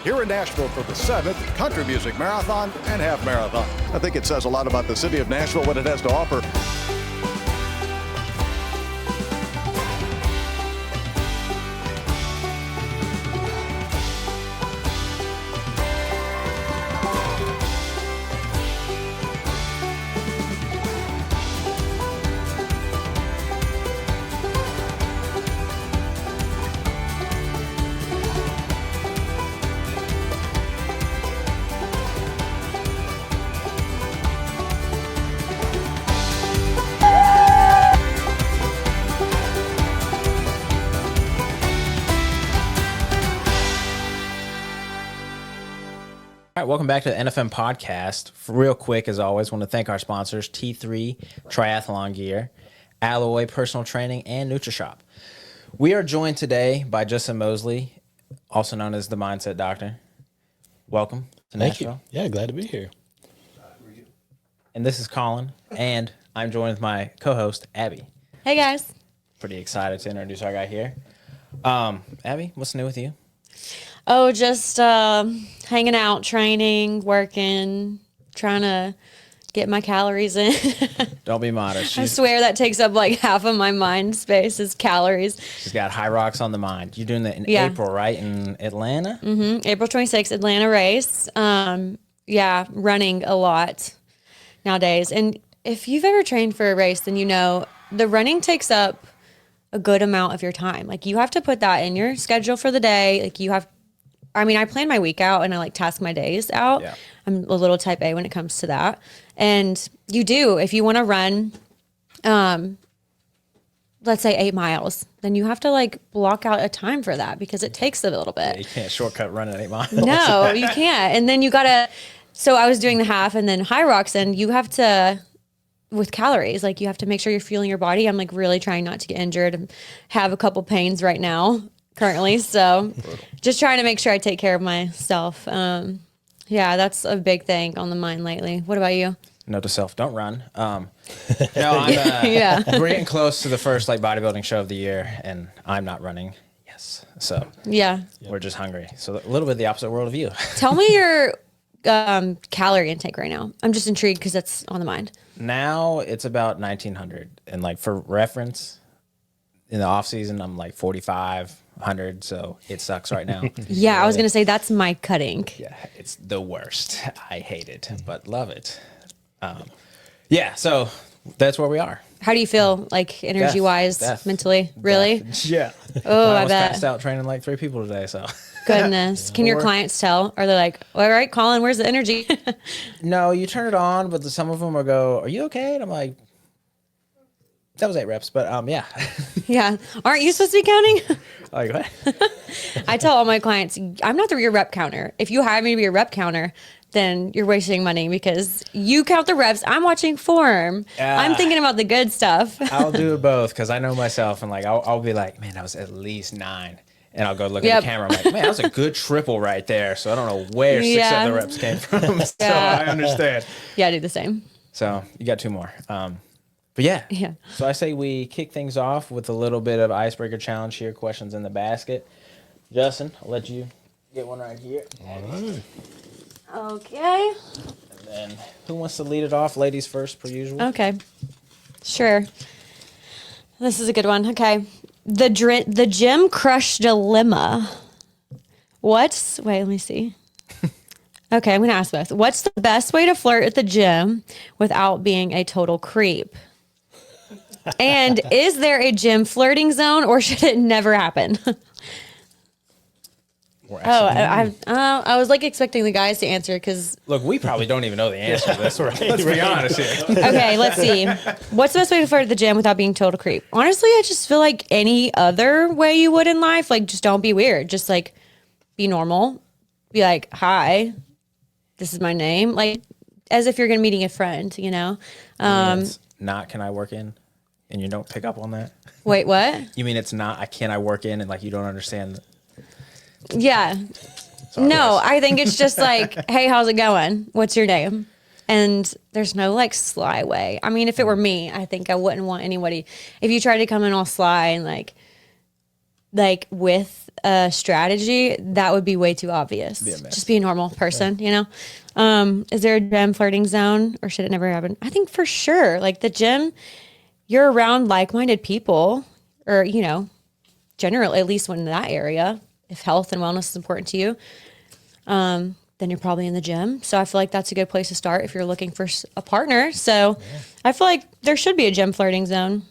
here in Nashville for the 7th Country Music Marathon and Half Marathon. I think it says a lot about the city of Nashville, what it has to offer. All right, welcome back to the NFM Podcast. Real quick, as always, want to thank our sponsors, T3 Triathlon Gear, Alloy Personal Training, and NutriShop. We are joined today by Justin Moseley, also known as the Mindset Doctor. Welcome to Nashville. Thank you. Yeah, glad to be here. And this is Collin, and I'm joined with my co-host, Abby. Hey, guys. Pretty excited to introduce our guy here. Abby, what's new with you? Oh, just hanging out, training, working, trying to get my calories in. Don't be modest. I swear that takes up like half of my mind space is calories. She's got high rocks on the mind. You're doing that in April, right? In Atlanta? Mm-hmm. April 26th, Atlanta race. Yeah, running a lot nowadays. And if you've ever trained for a race, then you know the running takes up a good amount of your time. Like you have to put that in your schedule for the day. Like you have I plan my week out and I like task my days out. Yeah. I'm a little type A when it comes to that. And you do, if you want to run, let's say 8 miles, then you have to like block out a time for that because it takes a little bit. Yeah, you can't shortcut running 8 miles. No, you can't. And then you gotta, so I was doing the half and then high rocks and you have to, with calories, like you have to make sure you're fueling your body. I'm like really trying not to get injured and have a couple pains right now. Currently, so just trying to make sure I take care of myself. Yeah, that's a big thing on the mind lately. What about you? Note to self: don't run. No, Yeah. We're getting close to the first like bodybuilding show of the year, and I'm not running. Yes, so yeah, we're just hungry. So a little bit the opposite world of you. Tell me your calorie intake right now. I'm just intrigued because that's on the mind. Now it's about 1,900, and like for reference, in the off season I'm like 4,500, so it sucks right now. Yeah, I was gonna say that's my cutting. Yeah, it's the worst. I hate it, but love it. Yeah, so that's where we are. How do you feel, like energy wise, mentally? Really? Yeah. Oh, I I was bet. passed out training like 3 people today. So Goodness. Can your clients tell? Are they like, all right, Collin, where's the energy? No, you turn it on, but some of them will go, "Are you okay?" And I'm like, that was 8 reps, but yeah. Yeah. Aren't you supposed to be counting? Like what? I tell all my clients, I'm not your rep counter. If you hire me to be a rep counter, then you're wasting money because you count the reps. I'm watching form. I'm thinking about the good stuff. I'll do both because I know myself, and like I'll be like, man, that was at least 9. And I'll go look at the camera. I'm like, man, that was a good triple right there. So I don't know where 6 of the reps came from. So I understand. Yeah, I do the same. So you got 2 more. But yeah. So I say we kick things off with a little bit of icebreaker challenge here. Questions in the basket. Justin, I'll let you get one right here. All right. Okay. And then who wants to lead it off? Ladies first, per usual. Okay. Sure. This is a good one. Okay. The gym crush dilemma. Wait, let me see. Okay, I'm going to ask both. What's the best way to flirt at the gym without being a total creep? And is there a gym flirting zone or should it never happen? I was like expecting the guys to answer because... Look, we probably don't even know the answer to this. Let's be honest here. Okay, let's see. What's the best way to flirt at the gym without being total creep? Honestly, I just feel like any other way you would in life, like just don't be weird. Just like be normal. Be like, hi, this is my name. Like as if you're going to meeting a friend, you know? It's not, can I work in? And you don't pick up on that? Wait, what? You mean it's not, can I work in? And like you don't understand? Yeah. No, I think it's just like, hey, how's it going? What's your name? And there's no like sly way. I mean, if it were me, I think I wouldn't want anybody, if you tried to come in all sly and like, like with a strategy, that would be way too obvious. Be a miss. Just be a normal person, you know? Is there a gym flirting zone or should it never happen? I think for sure. Like the gym, you're around like-minded people or, you know, generally, at least when in that area, if health and wellness is important to you, then you're probably in the gym. So I feel like that's a good place to start if you're looking for a partner. So I feel like there should be a gym flirting zone.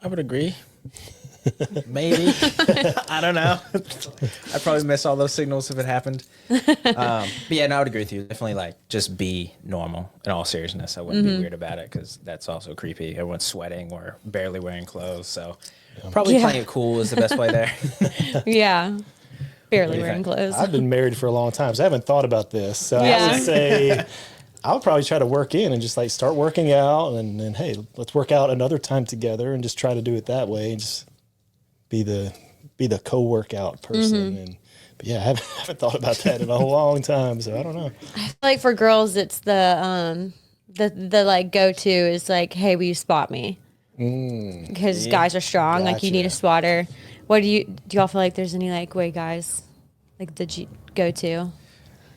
I would agree. Maybe. I don't know. I'd probably miss all those signals if it happened. But yeah, no, I would agree with you. Definitely like just be normal in all seriousness. I wouldn't be weird about it because that's also creepy. Everyone's sweating or barely wearing clothes. So probably playing it cool is the best way there. Yeah. Barely you wearing think? clothes. I've been married for a long time, so I haven't thought about this. So I would say I would probably try to work in and just like start working out and then, hey, let's work out another time together and just try to do it that way and just be the co-workout person. And but yeah, I haven't thought about that in a long time, so I don't know. I feel like for girls, it's the like go-to is like, hey, will you spot me? Because guys are strong. Like you need a spotter. What do y'all feel like there's any like way guys like the go-to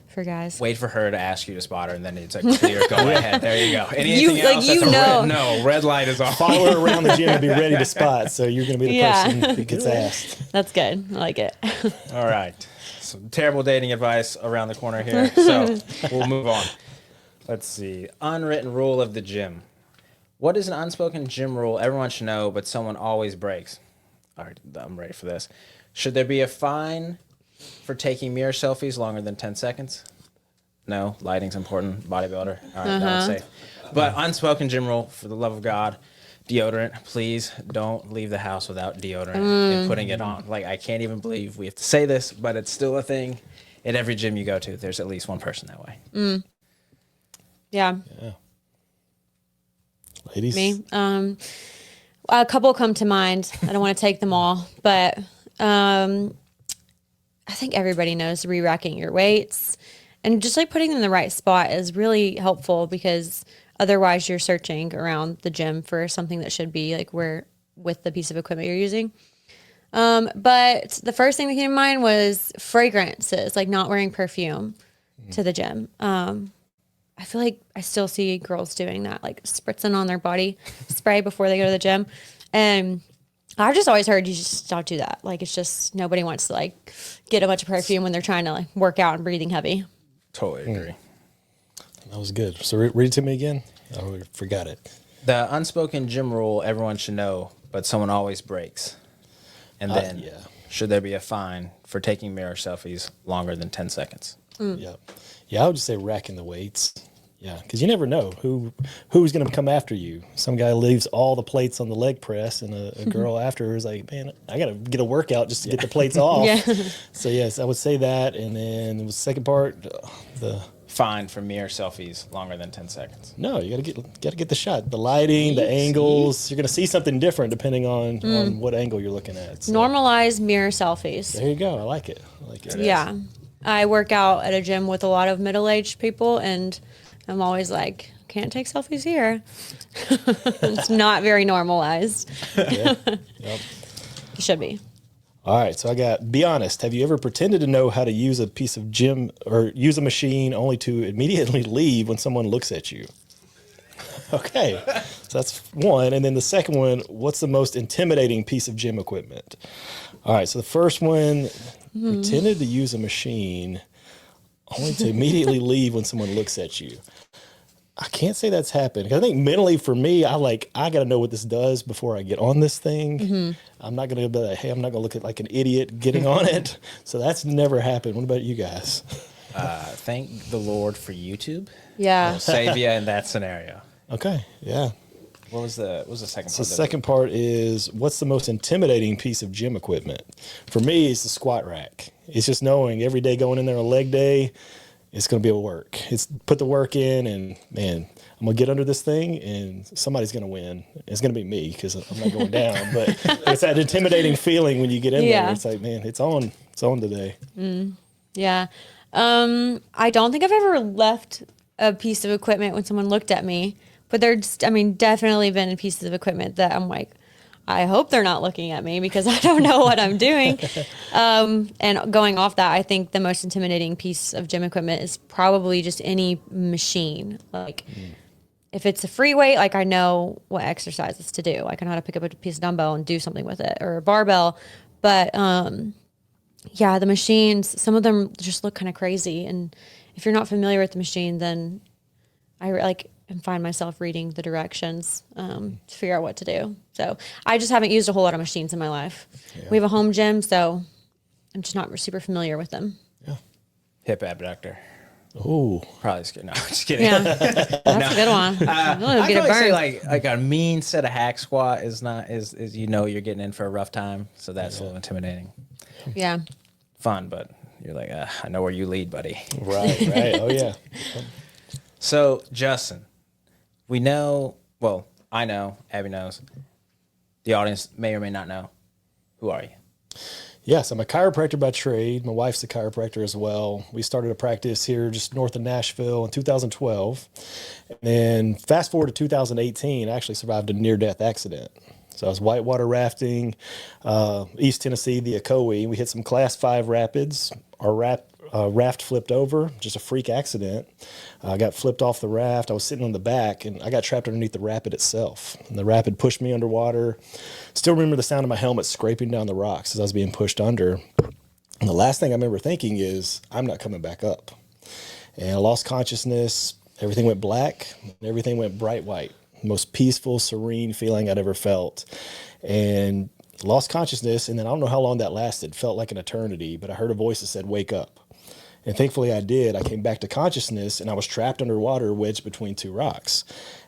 for guys? Wait for her to ask you to spot her, and then it's a clear go ahead. There you go. Anything else? You that's know. No, red light is on. Follow her around the gym and be ready to spot. So you're going to be the person who gets asked. That's good. I like it. All right. Some terrible dating advice around the corner here. So we'll move on. Let's see. Unwritten rule of the gym. What is an unspoken gym rule everyone should know, but someone always breaks? All right, I'm ready for this. Should there be a fine for taking mirror selfies longer than 10 seconds? No, lighting's important. Bodybuilder. All right, that one's safe. But unspoken gym rule, for the love of God, deodorant. Please don't leave the house without deodorant and putting it on. Like, I can't even believe we have to say this, but it's still a thing. At every gym you go to, there's at least one person that way. Yeah. Ladies? Me. A couple come to mind. I don't want to take them all, but I think everybody knows re-racking your weights and just like putting them in the right spot is really helpful because otherwise you're searching around the gym for something that should be like where with the piece of equipment you're using. But the first thing that came to mind was fragrances, like not wearing perfume to the gym. I feel like I still see girls doing that, like spritzing on their body spray before they go to the gym. And I've just always heard you just don't do that. Like, it's just nobody wants to like get a bunch of perfume when they're trying to like work out and breathing heavy. Totally agree. That was good. So read it to me again. I forgot it. The unspoken gym rule everyone should know, but someone always breaks. And then should there be a fine for taking mirror selfies longer than 10 seconds? Yeah. I would just say racking the weights. Yeah, because you never know who's going to come after you. Some guy leaves all the plates on the leg press, and a girl after her is like, man, I got to get a workout just to get the plates off. So, yes, I would say that. And then the second part, the fine for mirror selfies longer than 10 seconds. No, you got to get the shot. The lighting, the angles. You're going to see something different depending on what angle you're looking at. So. Normalize mirror selfies. There you go. I like it. Yeah. I work out at a gym with a lot of middle-aged people, and I'm always like, can't take selfies here. It's not very normalized. Yep. It should be. All right, so I got, be honest, have you ever pretended to know how to use a piece of gym or use a machine only to immediately leave when someone looks at you? Okay, so that's one. And then the second one, what's the most intimidating piece of gym equipment? All right, so the first one, pretended to use a machine only to immediately leave when someone looks at you. I can't say that's happened. 'Cause I think mentally for me, I got to know what this does before I get on this thing. I'm not going to be like, hey, I'm not going to look at like an idiot getting on it. So that's never happened. What about you guys? Thank the Lord for YouTube. Yeah. It'll save you in that scenario. Okay, yeah. What was the second part? So the second part is, what's the most intimidating piece of gym equipment? For me, it's the squat rack. It's just knowing every day going in there on leg day, it's going to be able to work. It's put the work in, and man, I'm going to get under this thing, and somebody's going to win. It's going to be me because I'm not going down. But it's that intimidating feeling when you get in there. It's like, man, it's on today. Yeah. I don't think I've ever left a piece of equipment when someone looked at me, but there's, definitely been pieces of equipment that I'm like, I hope they're not looking at me because I don't know what I'm doing. And going off that, I think the most intimidating piece of gym equipment is probably just any machine. Like if it's a free weight, like I know what exercises to do. Like I know how to pick up a piece of dumbbell and do something with it, or a barbell. But yeah, the machines, some of them just look kind of crazy. And if you're not familiar with the machine, then I and find myself reading the directions to figure out what to do. So I just haven't used a whole lot of machines in my life. Yeah. We have a home gym, so I'm just not super familiar with them. Yeah. Hip abductor. Oh, probably just kidding. No, just kidding. Yeah, that's a good one. I can say like a mean set of hack squat is you're getting in for a rough time, so that's a little intimidating. Yeah. Fun, but you're like, I know where you lead, buddy. Right. Oh yeah. So Justin, we know. Well, I know. Abby knows. The audience may or may not know. Who are you? Yes, I'm a chiropractor by trade. My wife's a chiropractor as well. We started a practice here just north of Nashville in 2012. And then fast forward to 2018, I actually survived a near-death accident. So I was whitewater rafting, East Tennessee, the Ocoee. We hit some class 5 rapids. Our raft flipped over, just a freak accident. I got flipped off the raft. I was sitting on the back, and I got trapped underneath the rapid itself. And the rapid pushed me underwater. Still remember the sound of my helmet scraping down the rocks as I was being pushed under. And the last thing I remember thinking is, I'm not coming back up. And I lost consciousness. Everything went black. And everything went bright white. Most peaceful, serene feeling I'd ever felt. And lost consciousness. And then I don't know how long that lasted. Felt like an eternity. But I heard a voice that said, wake up. And thankfully I did. I came back to consciousness, and I was trapped underwater, wedged between 2 rocks.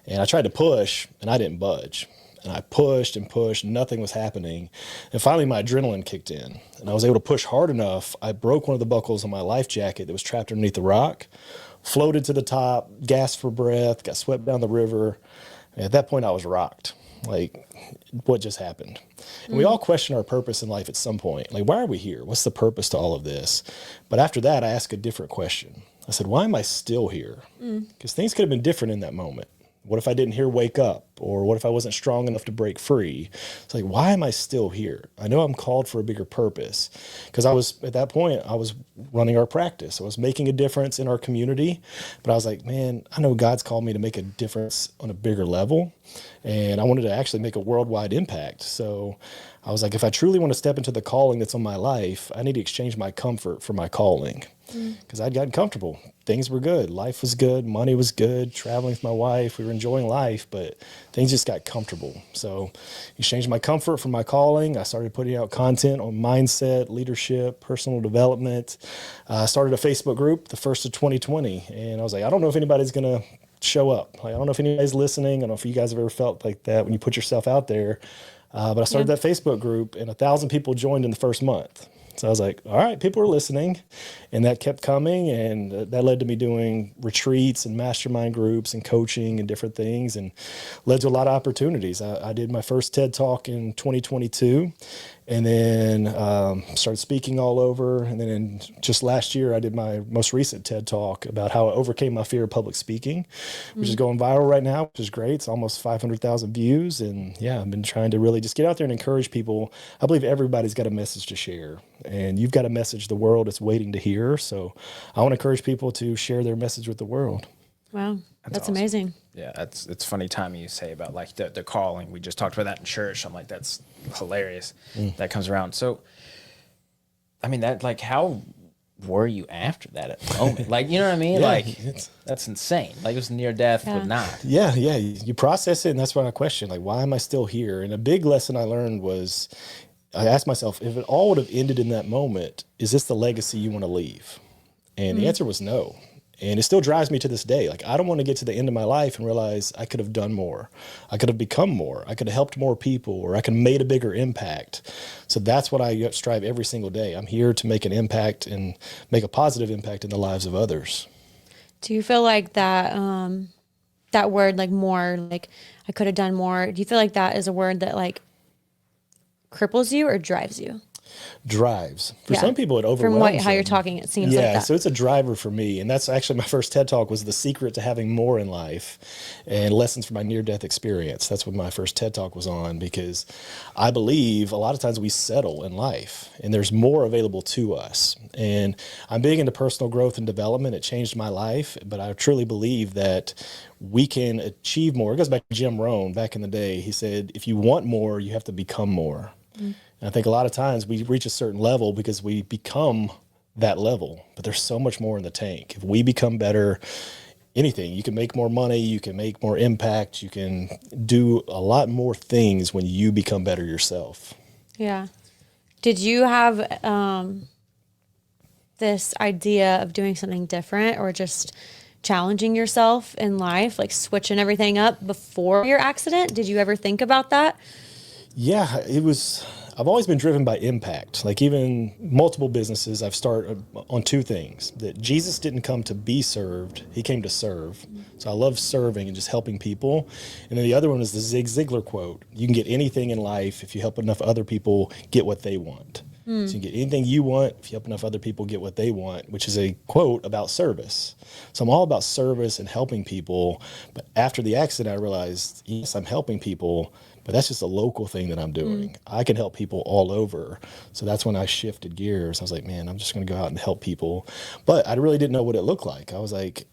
And I tried to push, and I didn't budge. And I pushed and pushed, nothing was happening. And finally my adrenaline kicked in, and I was able to push hard enough. I broke one of the buckles on my life jacket that was trapped underneath the rock, floated to the top, gasped for breath, got swept down the river. And at that point I was rocked. Like, what just happened? And we all question our purpose in life at some point. Like, why are we here? What's the purpose to all of this? But after that, I asked a different question. I said, why am I still here? Because things could have been different in that moment. What if I didn't hear wake up? Or what if I wasn't strong enough to break free? It's like, why am I still here? I know I'm called for a bigger purpose. Because at that point, I was running our practice. I was making a difference in our community. But I was like, man, I know God's called me to make a difference on a bigger level. And I wanted to actually make a worldwide impact. So I was like, if I truly want to step into the calling that's on my life, I need to exchange my comfort for my calling. Because I'd gotten comfortable. Things were good. Life was good. Money was good. Traveling with my wife. We were enjoying life, but things just got comfortable. So exchanged my comfort for my calling. I started putting out content on mindset, leadership, personal development. I started a Facebook group the first of 2020. And I was like, I don't know if anybody's going to show up. Like, I don't know if anybody's listening. I don't know if you guys have ever felt like that when you put yourself out there. But I started that Facebook group, and 1,000 people joined in the first month. So I was like, all right, people are listening. And that kept coming, and that led to me doing retreats and mastermind groups and coaching and different things, and led to a lot of opportunities. I did my first TED Talk in 2022, and then started speaking all over. And then just last year, I did my most recent TED Talk about how I overcame my fear of public speaking, which is going viral right now, which is great. It's almost 500,000 views. And yeah, I've been trying to really just get out there and encourage people. I believe everybody's got a message to share, and you've got a message the world is waiting to hear. So I want to encourage people to share their message with the world. Wow. That's awesome. Amazing. Yeah, it's funny timing you say about like the calling. We just talked about that in church. I'm like, that's hilarious. That comes around. So, I mean, that like, how were you after that at the moment? Like, you know what I mean? Yeah, like, that's insane. Like, it was near death, but not. Yeah. You process it, and that's why I question, like, why am I still here? And a big lesson I learned was, I asked myself, if it all would have ended in that moment, is this the legacy you want to leave? And the answer was no. And it still drives me to this day. Like, I don't want to get to the end of my life and realize I could have done more. I could have become more. I could have helped more people, or I could have made a bigger impact. So that's what I strive every single day. I'm here to make an impact and make a positive impact in the lives of others. Do you feel like that, that word, like more, like I could have done more, do you feel like that is a word that like cripples you or drives you? Drives. For Yeah. some people, it overwhelms From how you're them. talking, it seems like Yeah, that. so it's a driver for me. And that's actually my first TED Talk was the secret to having more in life and lessons from my near-death experience. That's what my first TED Talk was on, because I believe a lot of times we settle in life and there's more available to us. And I'm big into personal growth and development. It changed my life, but I truly believe that we can achieve more. It goes back to Jim Rohn back in the day. He said, if you want more, you have to become more. And I think a lot of times we reach a certain level because we become that level, but there's so much more in the tank. If we become better, anything, you can make more money, you can make more impact, you can do a lot more things when you become better yourself. Yeah. Did you have this idea of doing something different or just challenging yourself in life, like switching everything up before your accident? Did you ever think about that? Yeah, I've always been driven by impact. Like even multiple businesses, I've started on two things: that Jesus didn't come to be served, he came to serve. So I love serving and just helping people. And then the other one is the Zig Ziglar quote: you can get anything in life if you help enough other people get what they want. So you can get anything you want if you help enough other people get what they want, which is a quote about service. So I'm all about service and helping people. But after the accident, I realized, yes, I'm helping people, but that's just a local thing that I'm doing. I can help people all over. So that's when I shifted gears. I was like, man, I'm just going to go out and help people. But I really didn't know what it looked like. I was like,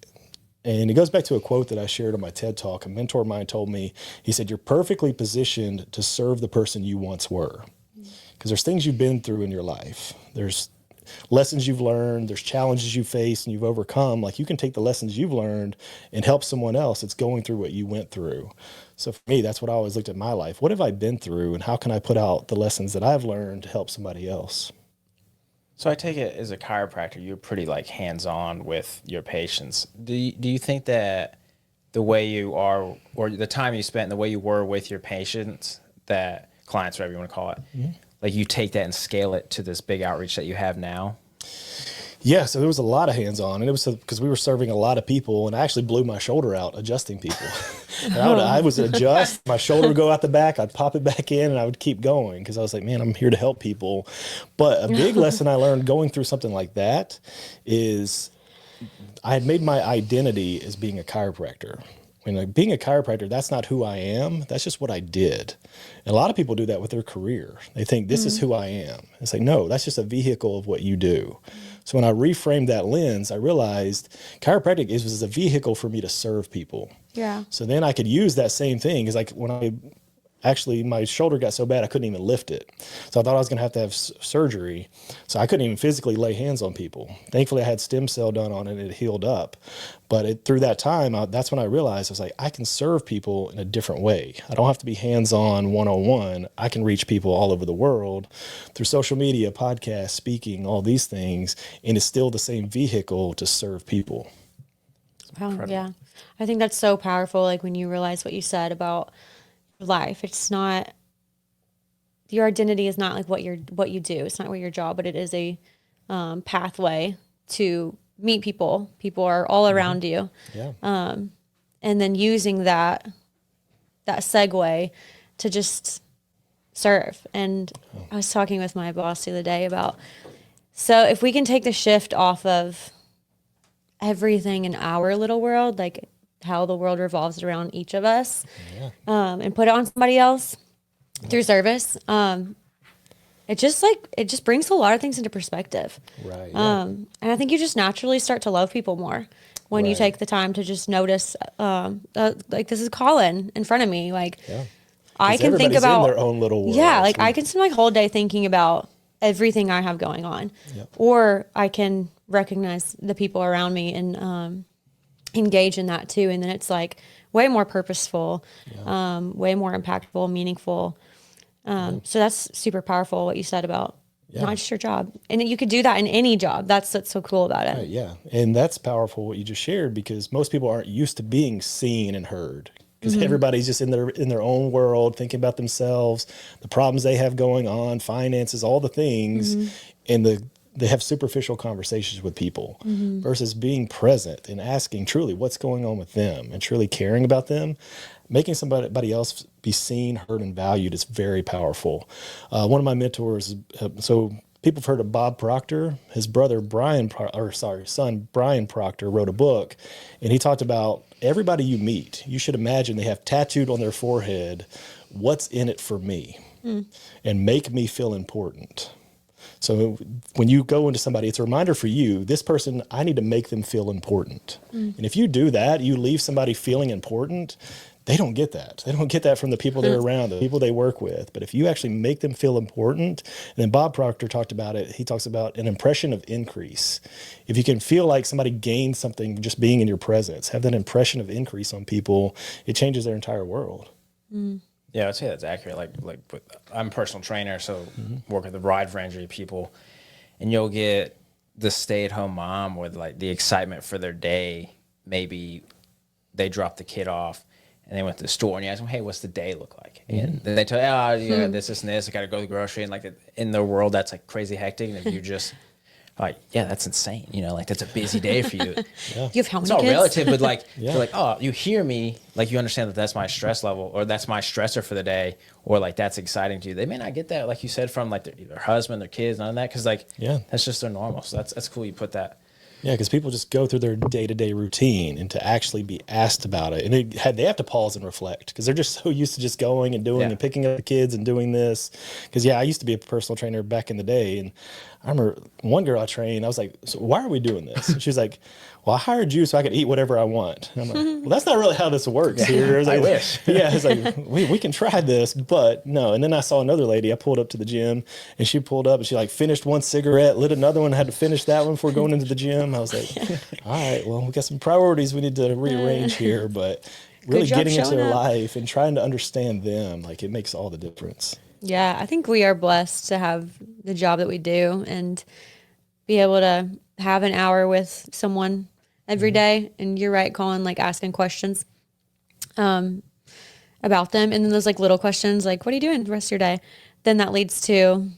and it goes back to a quote that I shared on my TED Talk. A mentor of mine told me, he said, you're perfectly positioned to serve the person you once were. Because there's things you've been through in your life. There's lessons you've learned. There's challenges you faced and you've overcome. Like you can take the lessons you've learned and help someone else that's going through what you went through. So for me, that's what I always looked at my life. What have I been through and how can I put out the lessons that I've learned to help somebody else? So I take it as a chiropractor, you're pretty like hands-on with your patients. Do you think that the way you are, or the time you spent and the way you were with your patients, that clients, whatever you want to call it, like you take that and scale it to this big outreach that you have now? Yeah, so there was a lot of hands-on, and it was because we were serving a lot of people, and I actually blew my shoulder out adjusting people. And I would adjust, my shoulder would go out the back, I'd pop it back in, and I would keep going because I was like, man, I'm here to help people. But a big lesson I learned going through something like that is I had made my identity as being a chiropractor. When like being a chiropractor, that's not who I am. That's just what I did. And a lot of people do that with their career. They think this is who I am. It's like, no, that's just a vehicle of what you do. So when I reframed that lens, I realized chiropractic was a vehicle for me to serve people. Yeah. So then I could use that same thing. Because like when I actually, my shoulder got so bad I couldn't even lift it. So I thought I was going to have surgery. So I couldn't even physically lay hands on people. Thankfully, I had stem cell done on it and it healed up. But through that time, that's when I realized I was like, I can serve people in a different way. I don't have to be hands-on, one-on-one. I can reach people all over the world through social media, podcasts, speaking, all these things. And it's still the same vehicle to serve people. Wow. Yeah. I think that's so powerful. Like when you realize what you said about life, it's not, your identity is not like what you do. It's not what your job, but it is a pathway to meet people. People are all around you. Yeah. And then using that segue to just serve. And I was talking with my boss the other day about, so if we can take the shift off of everything in our little world, like how the world revolves around each of us, and put it on somebody else through service, it just brings a lot of things into perspective. Right. And I think you just naturally start to love people more when you take the time to just notice, like this is Collin in front of me. Like I can think about in their own little world. Yeah. Like I can spend my whole day thinking about everything I have going on, or I can recognize the people around me and, engage in that too. And then it's like way more purposeful, way more impactful, meaningful. So that's super powerful what you said about not just your job. And you could do that in any job. That's what's so cool about it. Right, yeah. And that's powerful what you just shared, because most people aren't used to being seen and heard. Because everybody's just in their own world, thinking about themselves, the problems they have going on, finances, all the things, and they have superficial conversations with people versus being present and asking truly what's going on with them and truly caring about them, making somebody else be seen, heard, and valued is very powerful. One of my mentors, so people have heard of Bob Proctor. His brother son Brian Proctor wrote a book, and he talked about everybody you meet, you should imagine they have tattooed on their forehead, "What's in it for me?" and "Make me feel important." So when you go into somebody, it's a reminder for you, this person, I need to make them feel important. And if you do that, you leave somebody feeling important, they don't get that. They don't get that from the people they're around, the people they work with. But if you actually make them feel important, and then Bob Proctor talked about it, he talks about an impression of increase. If you can feel like somebody gained something just being in your presence, have that impression of increase on people, it changes their entire world. Yeah, I'd say that's accurate. I'm a personal trainer, so work with a wide range of people, and you'll get the stay-at-home mom with like the excitement for their day. Maybe they dropped the kid off and they went to the store, and you ask them, "Hey, what's the day look like?" And then they tell you, "Oh, this, and this. I got to go to the grocery." And like in their world, that's like crazy hectic. And if you just like, yeah, that's insane. Like that's a busy day for you. You have how many It's all kids? relative, but like, you're like, oh, you hear me, like you understand that that's my stress level, or that's my stressor for the day, or like that's exciting to you. They may not get that, like you said, from like their husband, their kids, none of that, because like, that's just their normal. So that's cool. You put that. Yeah, because people just go through their day-to-day routine, and to actually be asked about it, and they have to pause and reflect because they're just so used to just going and doing and picking up the kids and doing this. Because I used to be a personal trainer back in the day, and I remember one girl I trained, I was like, "So why are we doing this?" And she was like, "Well, I hired you so I could eat whatever I want." And I'm like, "Well, that's not really how this works here." I wish. Yeah, it's like, we can try this, but no. And then I saw another lady, I pulled up to the gym, and she pulled up and she like finished one cigarette, lit another one, had to finish that one before going into the gym. I was like, all right, well, we got some priorities we need to rearrange here, but really getting into their life and trying to understand them, like it makes all the difference. Yeah, I think we are blessed to have the job that we do and be able to have an hour with someone every day. And you're right, Collin, like asking questions about them. And then those like little questions, like, what are you doing the rest of your day? Then that leads to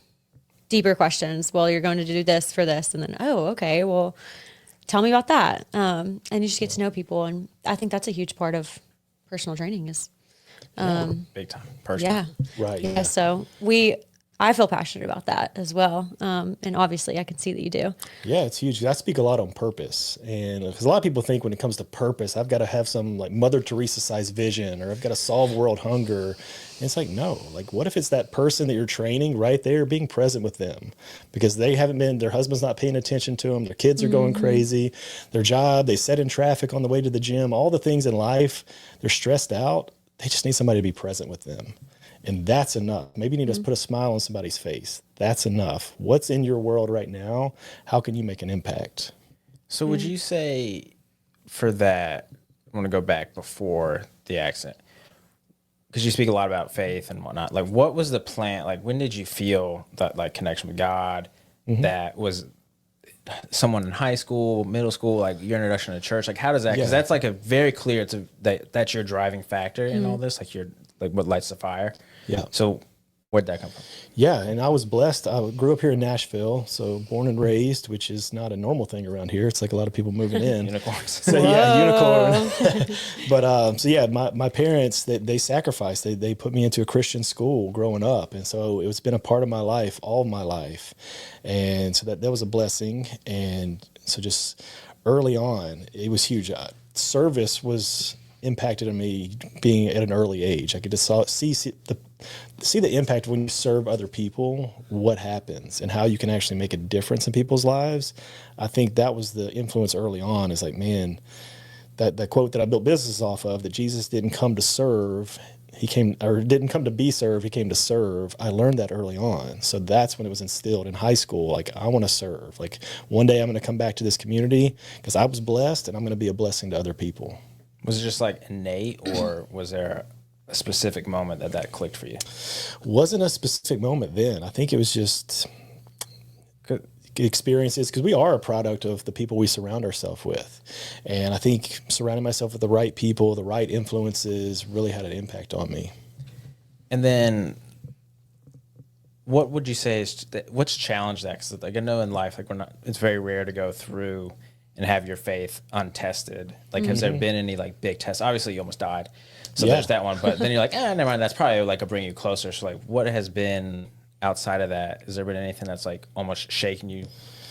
deeper questions. Well, you're going to do this for this. And then, oh, okay, well, tell me about that. And you just get to know people. And I think that's a huge part of personal training is Big time. Personal. yeah. Right. Yeah. So I feel passionate about that as well. And obviously I can see that you do. Yeah, it's huge. I speak a lot on purpose. And because a lot of people think when it comes to purpose, I've got to have some like Mother Teresa sized vision, or I've got to solve world hunger. And it's like, no, like what if it's that person that you're training right there, being present with them because their husband's not paying attention to them. Their kids are going crazy, their job, they sit in traffic on the way to the gym, all the things in life, they're stressed out. They just need somebody to be present with them. And that's enough. Maybe you need to put a smile on somebody's face. That's enough. What's in your world right now? How can you make an impact? So would you say for that, I want to go back before the accident, because you speak a lot about faith and whatnot. Like, what was the plan? Like, when did you feel that like connection with God? That was someone in high school, middle school, like your introduction to church. Like, how does that? Because that's like a very clear that's your driving factor in all this. Like, what lights the fire. Yeah. So where'd that come from? Yeah, and I was blessed. I grew up here in Nashville, so born and raised, which is not a normal thing around here. It's like a lot of people moving in. Unicorns. So yeah, unicorn. But so yeah, my parents they sacrificed. They put me into a Christian school growing up, and so it's been a part of my life all my life, and so that was a blessing. And so just early on, it was huge. Service was impacted on me being at an early age. I could just see the impact when you serve other people, what happens and how you can actually make a difference in people's lives. I think that was the influence early on. Is like, man, that quote that I built business off of, that Jesus didn't come to serve, didn't come to be served, he came to serve. I learned that early on. So that's when it was instilled in high school. Like, I want to serve. Like, one day I'm going to come back to this community because I was blessed and I'm going to be a blessing to other people. Was it just like innate, or was there a specific moment that clicked for you? Wasn't a specific moment then. I think it was just experiences, because we are a product of the people we surround ourselves with. And I think surrounding myself with the right people, the right influences really had an impact on me. And then what would you say what's challenged that? Because like, I know in life, like it's very rare to go through and have your faith untested? Like, has there been any like big tests? Obviously, you almost died, so Yeah. there's that one. But then you're like, never mind. That's probably like a bring you closer. So like, what has been outside of that? Has there been anything that's like almost shaking you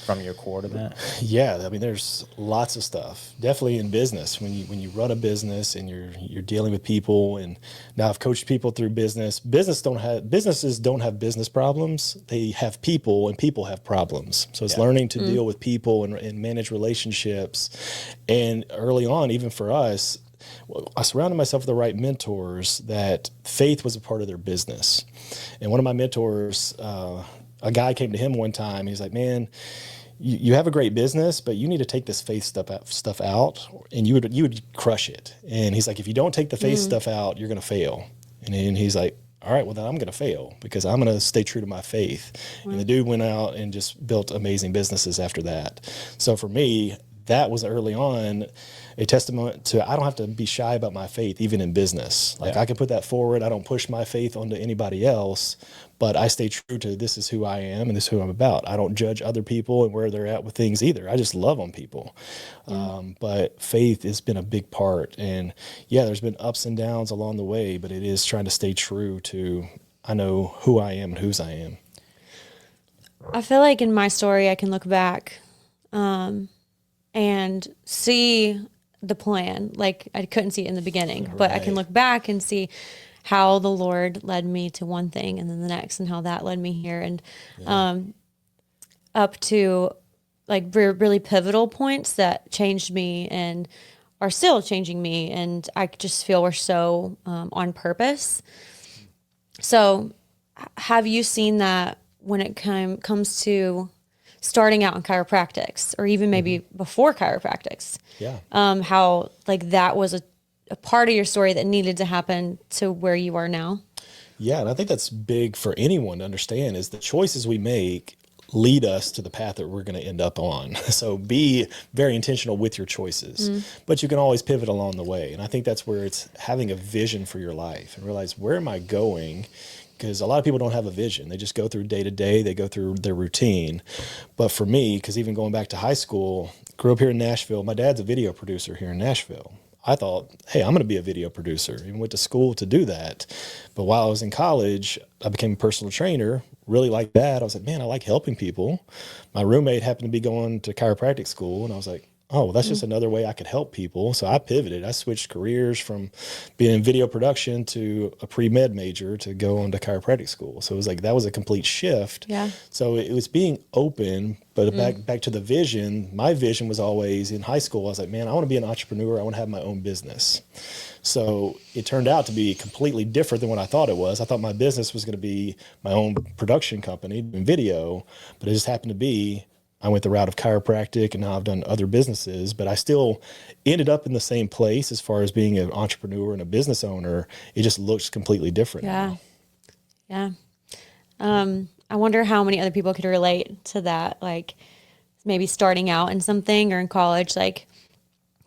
from your core to that? Yeah, I mean, there's lots of stuff. Definitely in business, when you run a business and you're dealing with people, and now I've coached people through business. Businesses don't have business problems. They have people, and people have problems. So it's learning to deal with people and manage relationships. And early on, even for us, I surrounded myself with the right mentors that faith was a part of their business. And one of my mentors, a guy came to him one time. He's like, man, you have a great business, but you need to take this faith stuff out, and you would crush it. And he's like, if you don't take the faith stuff out, you're going to fail. And he's like, all right, well then I'm going to fail because I'm going to stay true to my faith. And the dude went out and just built amazing businesses after that. So for me, that was early on a testament to I don't have to be shy about my faith, even in business. Like I can put that forward. I don't push my faith onto anybody else, but I stay true to this is who I am and this is who I'm about. I don't judge other people and where they're at with things either. I just love on people. But faith has been a big part. And yeah, there's been ups and downs along the way, but it is trying to stay true to I know who I am and whose I am. I feel like in my story, I can look back and see the plan. Like I couldn't see it in the beginning, but I can look back and see how the Lord led me to one thing and then the next, and how that led me here, and up to like really pivotal points that changed me and are still changing me. And I just feel we're so on purpose. So have you seen that when it comes to starting out in chiropractics, or even maybe before chiropractics? Yeah. How like that was a part of your story that needed to happen to where you are now? Yeah, and I think that's big for anyone to understand is the choices we make lead us to the path that we're going to end up on. So be very intentional with your choices, but you can always pivot along the way. And I think that's where it's having a vision for your life and realize, where am I going? Because a lot of people don't have a vision. They just go through day to day. They go through their routine. But for me, because even going back to high school, grew up here in Nashville. My dad's a video producer here in Nashville. I thought, hey, I'm going to be a video producer, and went to school to do that. But while I was in college, I became a personal trainer, really liked that. I was like, man, I like helping people. My roommate happened to be going to chiropractic school, and I was like, oh, well, that's just another way I could help people. So I pivoted. I switched careers from being in video production to a pre-med major to go on to chiropractic school. So it was like, that was a complete shift. Yeah. So it was being open, but back to the vision. My vision was always in high school. I was like, man, I want to be an entrepreneur. I want to have my own business. So it turned out to be completely different than what I thought it was. I thought my business was going to be my own production company in video, but it just happened to be I went the route of chiropractic, and now I've done other businesses, but I still ended up in the same place as far as being an entrepreneur and a business owner. It just looks completely different. Yeah. Now. Yeah. I wonder how many other people could relate to that. Like maybe starting out in something or in college, like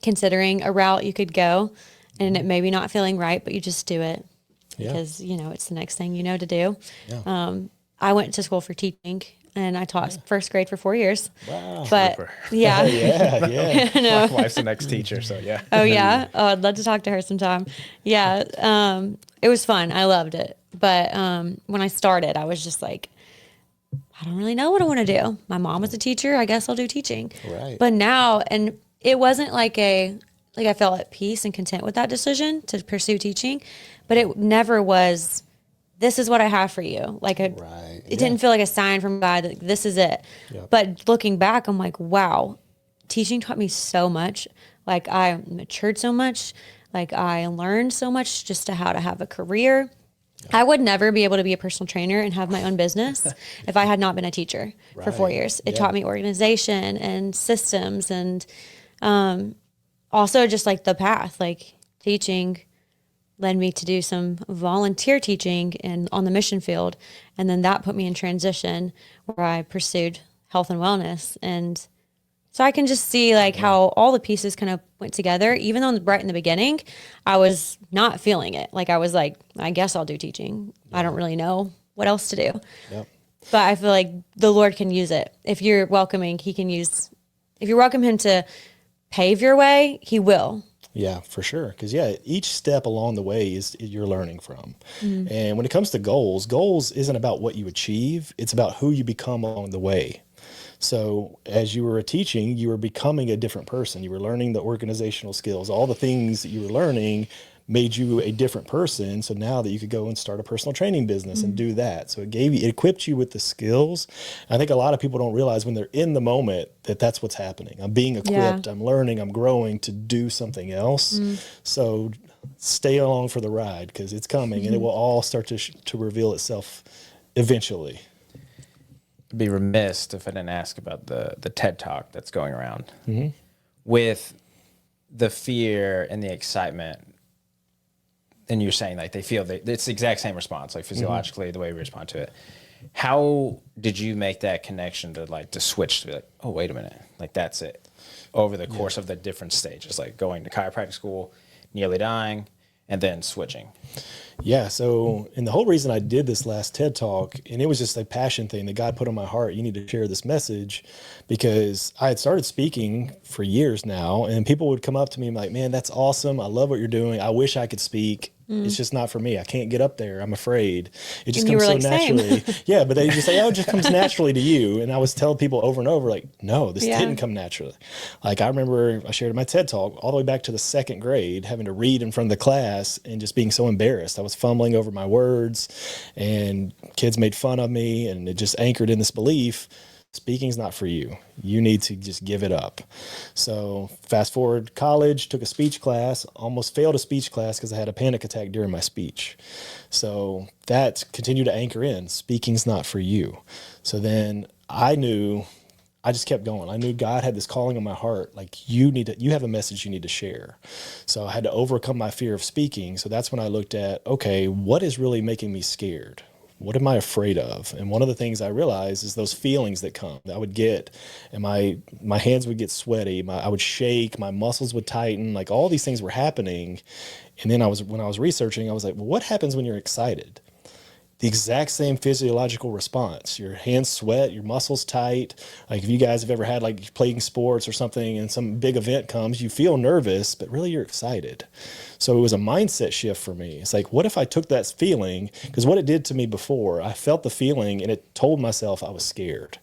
considering a route you could go and it maybe not feeling right, but you just do it because, it's the next thing you know to do. Yeah. I went to school for teaching, and I taught first grade for 4 years. Wow. But yeah. Yeah. My wife's the next teacher, so yeah. Oh yeah. Oh, I'd love to talk to her sometime. Yeah. It was fun. I loved it. But when I started, I was just like, I don't really know what I want to do. My mom was a teacher. I guess I'll do teaching. Right. But now, and it wasn't like I felt at peace and content with that decision to pursue teaching, but it never was, this is what I have for you. Like it didn't feel like a sign from God that this is it. Yep. But looking back, I'm like, wow, teaching taught me so much. Like I matured so much. Like I learned so much just to how to have a career. I would never be able to be a personal trainer and have my own business if I had not been a teacher for 4 years. It taught me organization and systems, and also just like the path, like teaching led me to do some volunteer teaching and on the mission field. And then that put me in transition where I pursued health and wellness. And so I can just see like how all the pieces kind of went together. Even though right in the beginning, I was not feeling it. Like I was like, I guess I'll do teaching. I don't really know what else to do. Yep. But I feel like the Lord can use it. If you're welcoming, he can use if you welcome him to pave your way, he will. Yeah, for sure. Because, each step along the way is you're learning from. And when it comes to goals isn't about what you achieve. It's about who you become along the way. So as you were teaching, you were becoming a different person. You were learning the organizational skills. All the things that you were learning made you a different person. So now that you could go and start a personal training business and do that. So it equipped you with the skills. I think a lot of people don't realize when they're in the moment that that's what's happening. I'm being equipped, I'm learning, I'm growing to do something else. So stay along for the ride because it's coming and it will all start to reveal itself eventually. I'd be remiss if I didn't ask about the TED Talk that's going around. With the fear and the excitement. And you're saying like they feel that it's the exact same response, like physiologically, the way we respond to it. How did you make that connection to switch to be like, oh, wait a minute, like that's it over the course of the different stages, like going to chiropractic school, nearly dying, and then switching? Yeah. So, and the whole reason I did this last TED Talk, and it was just a passion thing that God put on my heart. You need to share this message because I had started speaking for years now, and people would come up to me and be like, man, that's awesome. I love what you're doing. I wish I could speak. It's just not for me. I can't get up there. I'm afraid. It just comes so naturally. Yeah, but they just say, oh, it just comes naturally to you. And I was telling people over and over, like, no, this didn't come naturally. Like I remember I shared my TED Talk all the way back to the second grade, having to read in front of the class and just being so embarrassed. I was fumbling over my words and kids made fun of me, and it just anchored in this belief. Speaking's not for you. You need to just give it up. So fast forward college, took a speech class, almost failed a speech class because I had a panic attack during my speech. So that continued to anchor in. Speaking's not for you. So then I just kept going. I knew God had this calling on my heart. Like you have a message you need to share. So I had to overcome my fear of speaking. So that's when I looked at, okay, what is really making me scared? What am I afraid of? And one of the things I realized is those feelings that come that I would get, and my hands would get sweaty. I would shake, my muscles would tighten, like all these things were happening. And then when I was researching, I was like, well, what happens when you're excited? The exact same physiological response. Your hands sweat, your muscles tight. Like if you guys have ever had like playing sports or something and some big event comes, you feel nervous, but really you're excited. So it was a mindset shift for me. It's like, what if I took that feeling? Because what it did to me before, I felt the feeling and it told myself I was scared.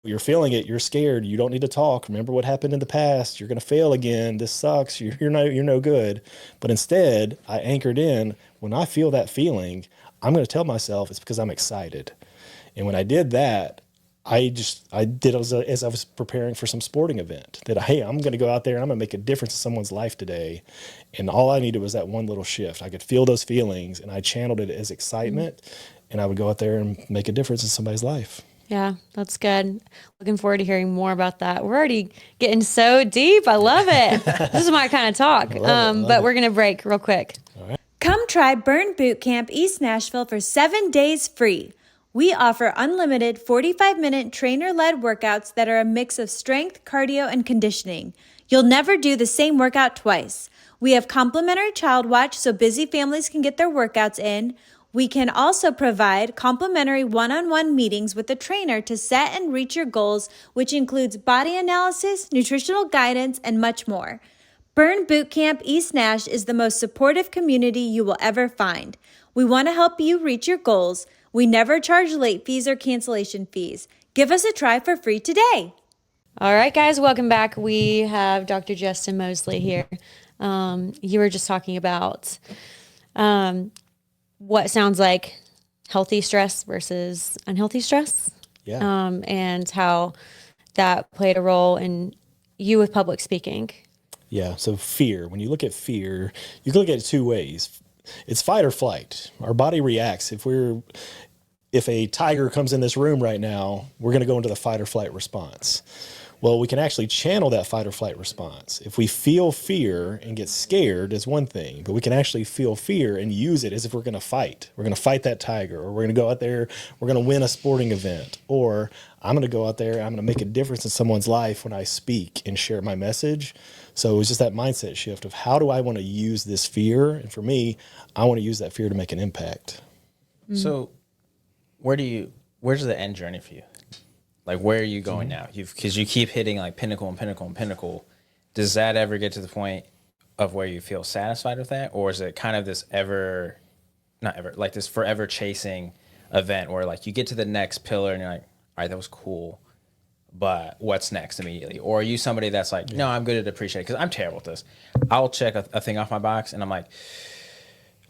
You're feeling it. You're scared. You don't need to talk. Remember what happened in the past. You're going to fail again. This sucks. You're no good. But instead, I anchored in, when I feel that feeling, I'm going to tell myself it's because I'm excited. And when I did that, I did as I was preparing for some sporting event that, hey, I'm going to go out there and I'm going to make a difference in someone's life today. And all I needed was that one little shift. I could feel those feelings and I channeled it as excitement, and I would go out there and make a difference in somebody's life. Yeah, that's good. Looking forward to hearing more about that. We're already getting so deep. I love it. This is my kind of talk. But we're going to break real quick. All right. Come try Burn Boot Camp East Nashville for 7 days free. We offer unlimited 45-minute trainer-led workouts that are a mix of strength, cardio, and conditioning. You'll never do the same workout twice. We have complimentary child watch so busy families can get their workouts in. We can also provide complimentary one-on-one meetings with the trainer to set and reach your goals, which includes body analysis, nutritional guidance, and much more. Burn Boot Camp East Nash is the most supportive community you will ever find. We want to help you reach your goals. We never charge late fees or cancellation fees. Give us a try for free today. All right, guys, welcome back. We have Dr. Justin Moseley here. You were just talking about what sounds like healthy stress versus unhealthy stress. Yeah. And how that played a role in you with public speaking. Yeah. So fear, when you look at fear, you can look at it two ways. It's fight or flight. Our body reacts. If a tiger comes in this room right now, we're going to go into the fight or flight response. Well, we can actually channel that fight or flight response. If we feel fear and get scared is one thing, but we can actually feel fear and use it as if we're going to fight. We're going to fight that tiger, or we're going to go out there, we're going to win a sporting event, or I'm going to go out there, I'm going to make a difference in someone's life when I speak and share my message. So it was just that mindset shift of how do I want to use this fear? And for me, I want to use that fear to make an impact. So where's the end journey for you? Like, where are you going now? Because you keep hitting like pinnacle and pinnacle and pinnacle. Does that ever get to the point of where you feel satisfied with that? Or is it kind of this this forever chasing event where like you get to the next pillar and you're like, all right, that was cool, but what's next immediately? Or are you somebody that's like, no, I'm good at appreciating, because I'm terrible at this. I'll check a thing off my box and I'm like,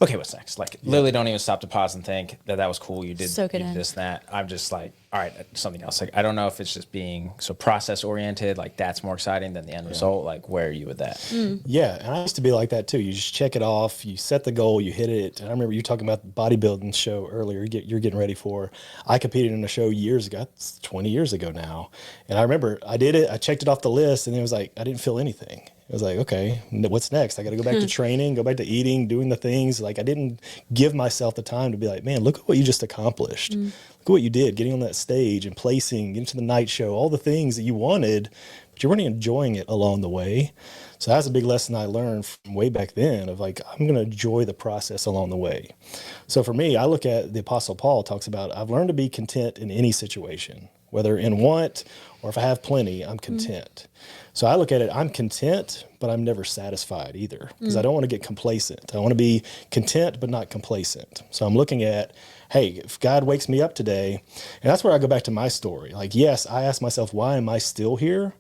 okay, what's next? Like, literally don't even stop to pause and think that was cool. You did, Soak it in. this, that. I'm just like, all right, something else. Like, I don't know if it's just being so process oriented, like that's more exciting than the end result. Like, where are you with that? Yeah, and I used to be like that too. You just check it off, you set the goal, you hit it. And I remember you talking about the bodybuilding show earlier. You're getting ready for. I competed in a show years ago, it's 20 years ago now, and I remember I did it. I checked it off the list, and it was like I didn't feel anything. It was like, okay, what's next? I got to go back to training, go back to eating, doing the things. Like, I didn't give myself the time to be like, man, look at what you just accomplished. Look at what you did, getting on that stage and placing, getting to the night show, all the things that you wanted, but you weren't enjoying it along the way. So that's a big lesson I learned from way back then of like, I'm going to enjoy the process along the way. So for me, I look at the Apostle Paul talks about, I've learned to be content in any situation, whether in want or if I have plenty, I'm content. So I look at it, I'm content, but I'm never satisfied either, because I don't want to get complacent. I want to be content, but not complacent. So I'm looking at, hey, if God wakes me up today, and that's where I go back to my story. Like, yes, I ask myself, why am I still here?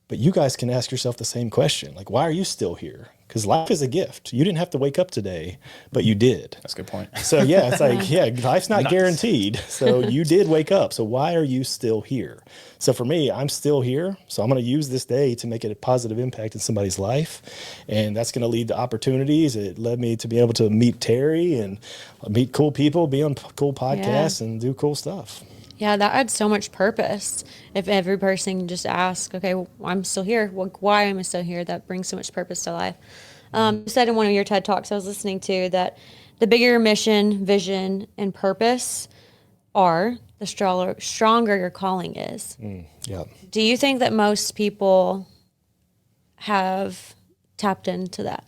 But you guys can ask yourself the same question. Like, why are you still here? Because life is a gift. You didn't have to wake up today, but you did. That's a good point. So yeah, it's like, yeah, life's not guaranteed. So you did wake up. So why are you still here? So for me, I'm still here. So I'm going to use this day to make a positive impact in somebody's life. And that's going to lead to opportunities. It led me to be able to meet Terry and meet cool people, be on cool podcasts and do cool stuff. Yeah, that adds so much purpose. If every person can just ask, okay, well, I'm still here. Why am I still here? That brings so much purpose to life. You said in one of your TED Talks I was listening to that the bigger your mission, vision, and purpose are, the stronger your calling is. Yeah. Do you think that most people have tapped into that?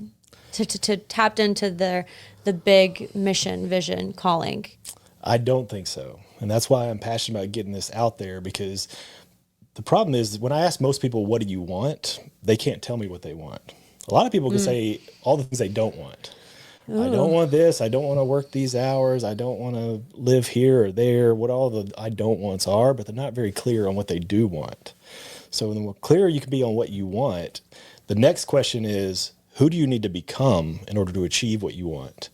To tapped into the big mission, vision, calling? I don't think so. And that's why I'm passionate about getting this out there, because the problem is when I ask most people, what do you want? They can't tell me what they want. A lot of people can say all the things they don't want. Ooh. I don't want this. I don't want to work these hours. I don't want to live here or there, what all the I don't wants are, but they're not very clear on what they do want. So the more clear you can be on what you want, the next question is, who do you need to become in order to achieve what you want?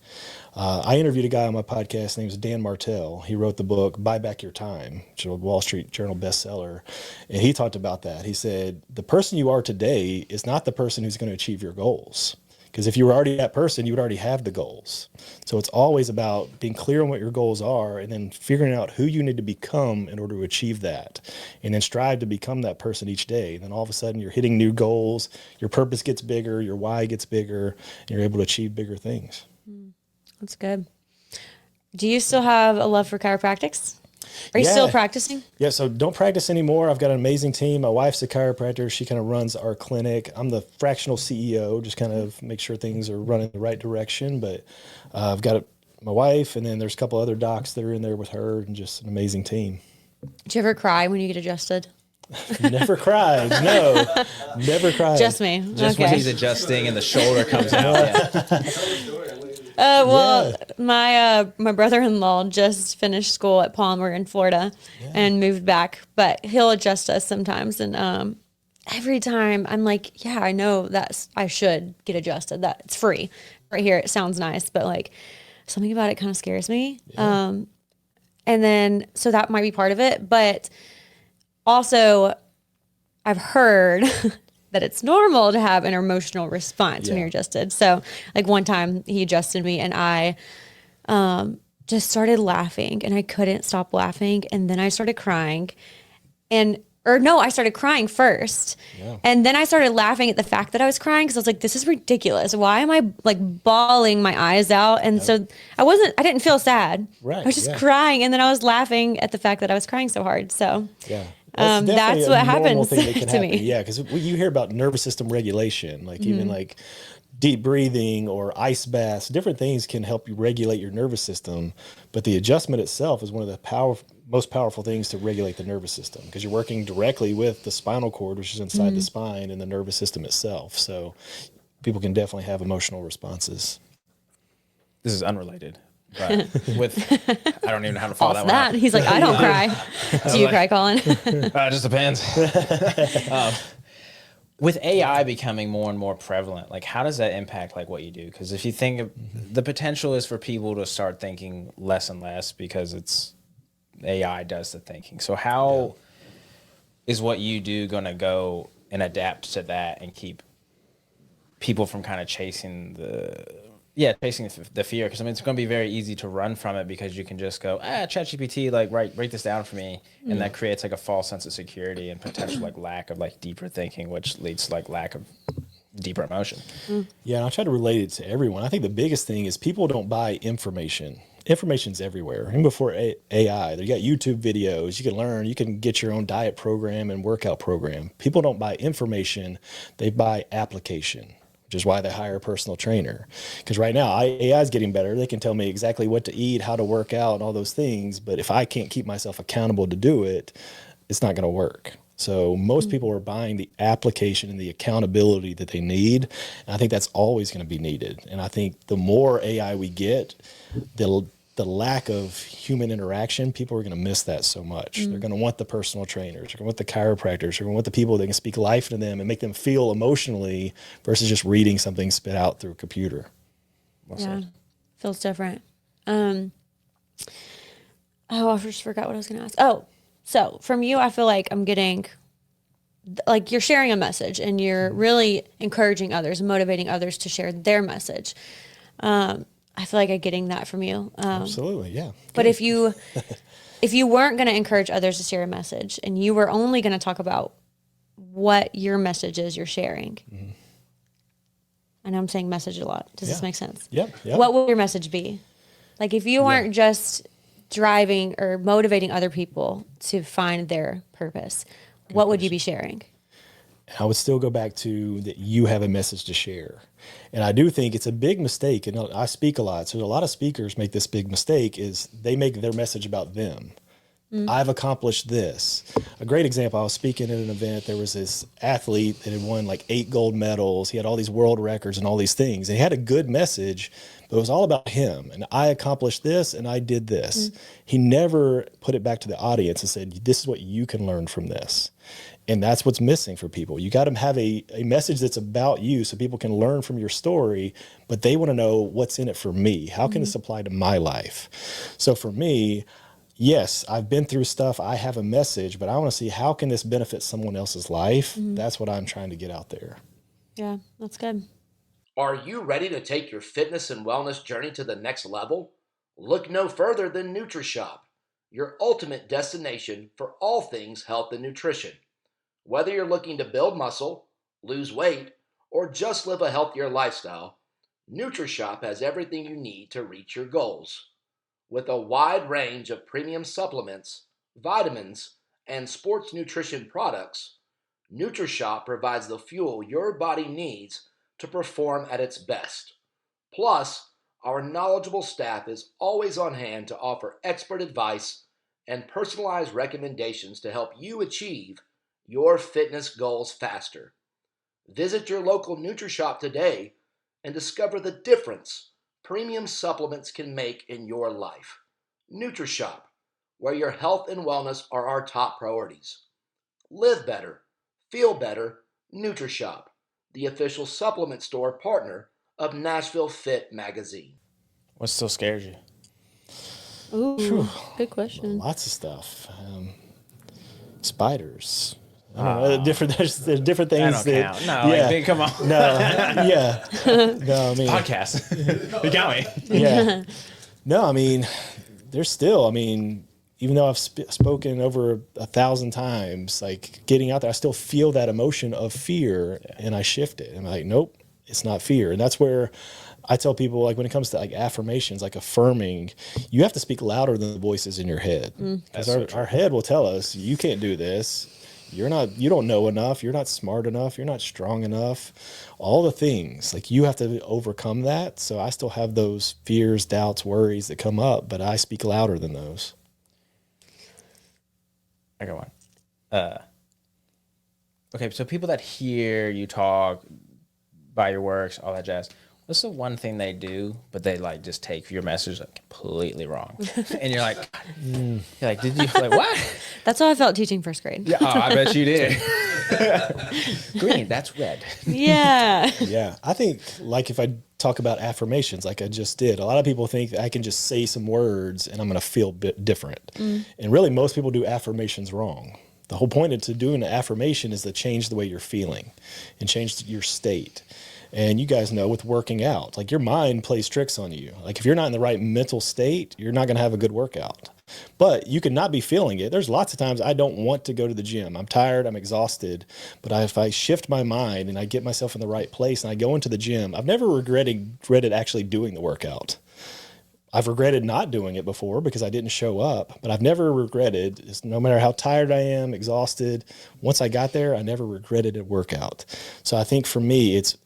I interviewed a guy on my podcast. His name is Dan Martell. He wrote the book Buy Back Your Time, which is a Wall Street Journal bestseller. And he talked about that. He said, the person you are today is not the person who's going to achieve your goals. Because if you were already that person, you would already have the goals. So it's always about being clear on what your goals are and then figuring out who you need to become in order to achieve that. And then strive to become that person each day. And then all of a sudden you're hitting new goals, your purpose gets bigger, your why gets bigger, and you're able to achieve bigger things. That's good. Do you still have a love for chiropractics? Are you still practicing? Yeah, so don't practice anymore. I've got an amazing team. My wife's a chiropractor. She kind of runs our clinic. I'm the fractional CEO, just kind of make sure things are running the right direction. But I've got my wife, and then there's a couple other docs that are in there with her, and just an amazing team. Do you ever cry when you get adjusted? Never cried. No, never cried. Just me. Just when he's adjusting and the shoulder comes out. My brother-in-law just finished school at Palmer in Florida and moved back, but he'll adjust us sometimes. And every time I'm like, yeah, I know that I should get adjusted. That it's free right here. It sounds nice, but like something about it kind of scares me. Yeah. And then, so that might be part of it, but also I've heard that it's normal to have an emotional response when you're adjusted. So like one time he adjusted me and I just started laughing and I couldn't stop laughing. And then I started crying I started crying first. Yeah. And then I started laughing at the fact that I was crying because I was like, this is ridiculous. Why am I like bawling my eyes out? And so I didn't feel sad. Right. I was just crying. And then I was laughing at the fact that I was crying so hard. So that's what happens to me. Yeah, because you hear about nervous system regulation, like even like deep breathing or ice baths, different things can help you regulate your nervous system. But the adjustment itself is one of the most powerful things to regulate the nervous system, because you're working directly with the spinal cord, which is inside the spine, and the nervous system itself. So people can definitely have emotional responses. This is unrelated, but I don't even know how to follow Off that one that. up. He's like, I don't cry. Do you cry, Collin? It just depends. With AI becoming more and more prevalent, like how does that impact like what you do? Because if you think of, the potential is for people to start thinking less and less because it's AI does the thinking. So how is what you do going to go and adapt to that and keep people from kind of chasing the fear? Because I mean, it's going to be very easy to run from it because you can just go, ChatGPT, like write this down for me, and that creates like a false sense of security and potential like lack of like deeper thinking, which leads to like lack of deeper emotion. Yeah, and I'll try to relate it to everyone. I think the biggest thing is people don't buy information. Information's everywhere. Even before AI, you got YouTube videos. You can learn. You can get your own diet program and workout program. People don't buy information. They buy application, which is why they hire a personal trainer. Because right now, AI is getting better. They can tell me exactly what to eat, how to work out, and all those things. But if I can't keep myself accountable to do it, it's not going to work. So most people are buying the application and the accountability that they need. And I think that's always going to be needed. And I think the more AI we get, the lack of human interaction, people are going to miss that so much. They're going to want the personal trainers, they're going to want the chiropractors, they're going to want the people that can speak life to them and make them feel emotionally versus just reading something spit out through a computer. Feels different. I just forgot what I was going to ask. Oh, so from you, I feel like I'm getting, like you're sharing a message and you're really encouraging others and motivating others to share their message. I feel like I'm getting that from you. Absolutely, yeah. But if you weren't going to encourage others to share a message and you were only going to talk about what your message is you're sharing, I know I'm saying message a lot. Does this make sense? Yep. What would your message be? Like if you weren't just driving or motivating other people to find their purpose, what would you be sharing? I would still go back to that you have a message to share. And I do think it's a big mistake, and I speak a lot, so a lot of speakers make this big mistake, is they make their message about them. I've accomplished this. A great example, I was speaking at an event, there was this athlete that had won like 8 gold medals, he had all these world records and all these things, and he had a good message, but it was all about him, and I accomplished this, and I did this. He never put it back to the audience and said, this is what you can learn from this. And that's what's missing for people. You got to have a message that's about you so people can learn from your story, but they want to know what's in it for me. How can this apply to my life? So for me, yes, I've been through stuff. I have a message, but I want to see how can this benefit someone else's life? That's what I'm trying to get out there. Yeah, that's good. Are you ready to take your fitness and wellness journey to the next level? Look no further than NutriShop, your ultimate destination for all things health and nutrition. Whether you're looking to build muscle, lose weight, or just live a healthier lifestyle, NutriShop has everything you need to reach your goals. With a wide range of premium supplements, vitamins, and sports nutrition products, NutriShop provides the fuel your body needs to perform at its best. Plus, our knowledgeable staff is always on hand to offer expert advice and personalized recommendations to help you achieve your fitness goals faster. Visit your local NutriShop today and discover the difference premium supplements can make in your life. NutriShop, where your health and wellness are our top priorities. Live better, feel better, NutriShop, the official supplement store partner of Nashville Fit Magazine. What still scares you? Ooh, good question. Lots of stuff. Spiders. I don't know, there's different things. That don't count. No, yeah. like, come on. No, yeah. No, I mean. Podcast. You got me. Yeah. No, I mean, there's still, I mean, even though I've spoken over 1,000 times, like getting out there, I still feel that emotion of fear and I shift it. I'm like, nope, it's not fear. And that's where I tell people, like when it comes to like affirmations, like affirming, you have to speak louder than the voices in your head. Because our head will tell us, you can't do this. You don't know enough. You're not smart enough. You're not strong enough. All the things, like you have to overcome that. So I still have those fears, doubts, worries that come up, but I speak louder than those. I got one. Okay, so people that hear you talk, buy your works, all that jazz. What's the one thing they do, but they like just take your message like completely wrong, and you're like, did you like what? That's how I felt teaching first grade. Yeah, I bet you did. Green, that's red. Yeah. Yeah. I think like if I talk about affirmations like I just did, a lot of people think that I can just say some words and I'm going to feel a bit different. And really most people do affirmations wrong. The whole point of doing an affirmation is to change the way you're feeling and change your state. And you guys know with working out, like your mind plays tricks on you. Like if you're not in the right mental state, you're not going to have a good workout. But you could not be feeling it. There's lots of times I don't want to go to the gym. I'm tired, I'm exhausted. But if I shift my mind and I get myself in the right place and I go into the gym, I've never regretted actually doing the workout. I've regretted not doing it before because I didn't show up, but I've never regretted, no matter how tired I am, exhausted, once I got there, I never regretted a workout. So I think for me, it's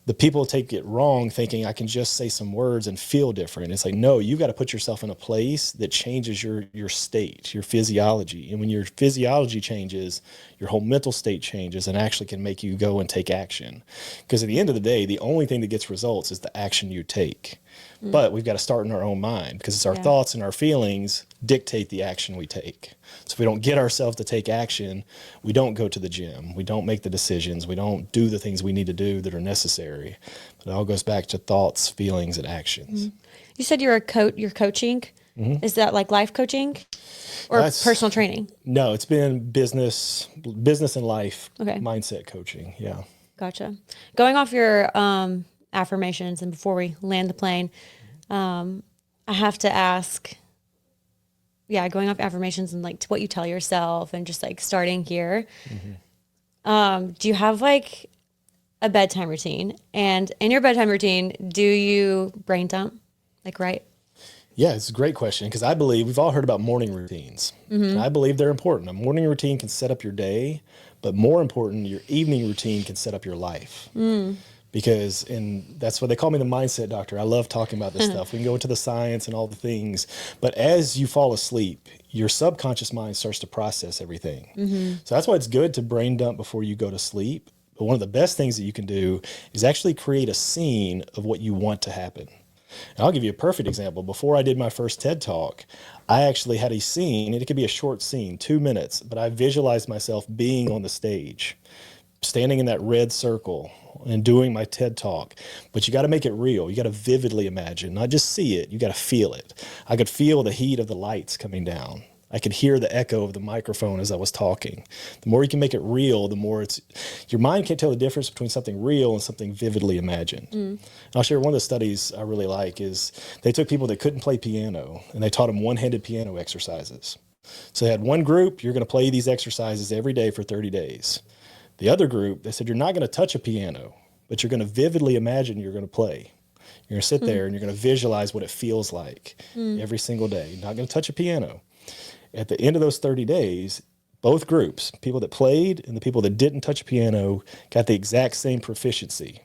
the people take it wrong thinking I can just say some words and feel different. It's like, no, you got to put yourself in a place that changes your state, your physiology. And when your physiology changes, your whole mental state changes and actually can make you go and take action. Because at the end of the day, the only thing that gets results is the action you take. But we've got to start in our own mind because it's our thoughts and our feelings dictate the action we take. So if we don't get ourselves to take action, we don't go to the gym. We don't make the decisions. We don't do the things we need to do that are necessary. But it all goes back to thoughts, feelings, and actions. You said you're you're coaching. Is that like life coaching or personal training? No, it's been business and life mindset coaching. Yeah. Gotcha. Going off your affirmations, and before we land the plane, I have to ask, going off affirmations and like what you tell yourself and just like starting here, do you have like a bedtime routine? And in your bedtime routine, do you brain dump? Like, right? Yeah, it's a great question because I believe we've all heard about morning routines. And I believe they're important. A morning routine can set up your day, but more important, your evening routine can set up your life. Because, and that's what they call me, the mindset doctor. I love talking about this stuff. We can go into the science and all the things, but as you fall asleep, your subconscious mind starts to process everything. So that's why it's good to brain dump before you go to sleep. But one of the best things that you can do is actually create a scene of what you want to happen. And I'll give you a perfect example. Before I did my first TED Talk, I actually had a scene, and it could be a short scene, 2 minutes, but I visualized myself being on the stage, standing in that red circle and doing my TED Talk. But you got to make it real. You got to vividly imagine, not just see it. You got to feel it. I could feel the heat of the lights coming down. I could hear the echo of the microphone as I was talking. The more you can make it real, the more your mind can't tell the difference between something real and something vividly imagined. And I'll share one of the studies I really like is they took people that couldn't play piano and they taught them one-handed piano exercises. So they had one group, you're going to play these exercises every day for 30 days. The other group, they said, you're not going to touch a piano, but you're going to vividly imagine you're going to play. You're going to sit there and you're going to visualize what it feels like every single day. You're not going to touch a piano. At the end of those 30 days, both groups, people that played and the people that didn't touch a piano, got the exact same proficiency.